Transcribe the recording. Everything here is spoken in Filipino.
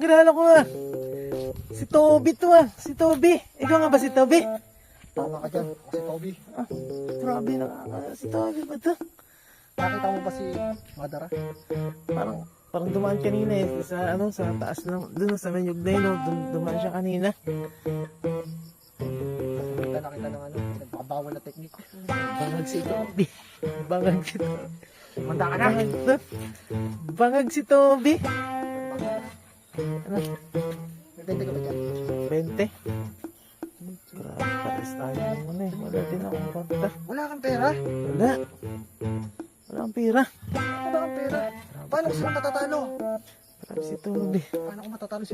kilala ko ah. Si Toby to ah. Si Toby. Ikaw nga ba si Toby? Tama ka dyan. Ako si Toby. Ah, grabe na. Si Toby ba to? Nakita mo ba si Madara? Parang dumaan kanina eh. Sa taas ng, doon sa Manyog na yun. Dumaan siya kanina. Nakita ng nagpakabawal na teknik. Bangag si Toby. Bangag si Toby. Manda ka na. Bangag si Toby. Ano? Nagtente ka ba dyan? 20? Grabe, pares tayo ng ano eh. Wala din akong konta. Wala kang pera? Wala. Wala akong pera. Wala kang pera? Paano ko sila matatalo? Grabe si Toby. Paano ko matatalo sila?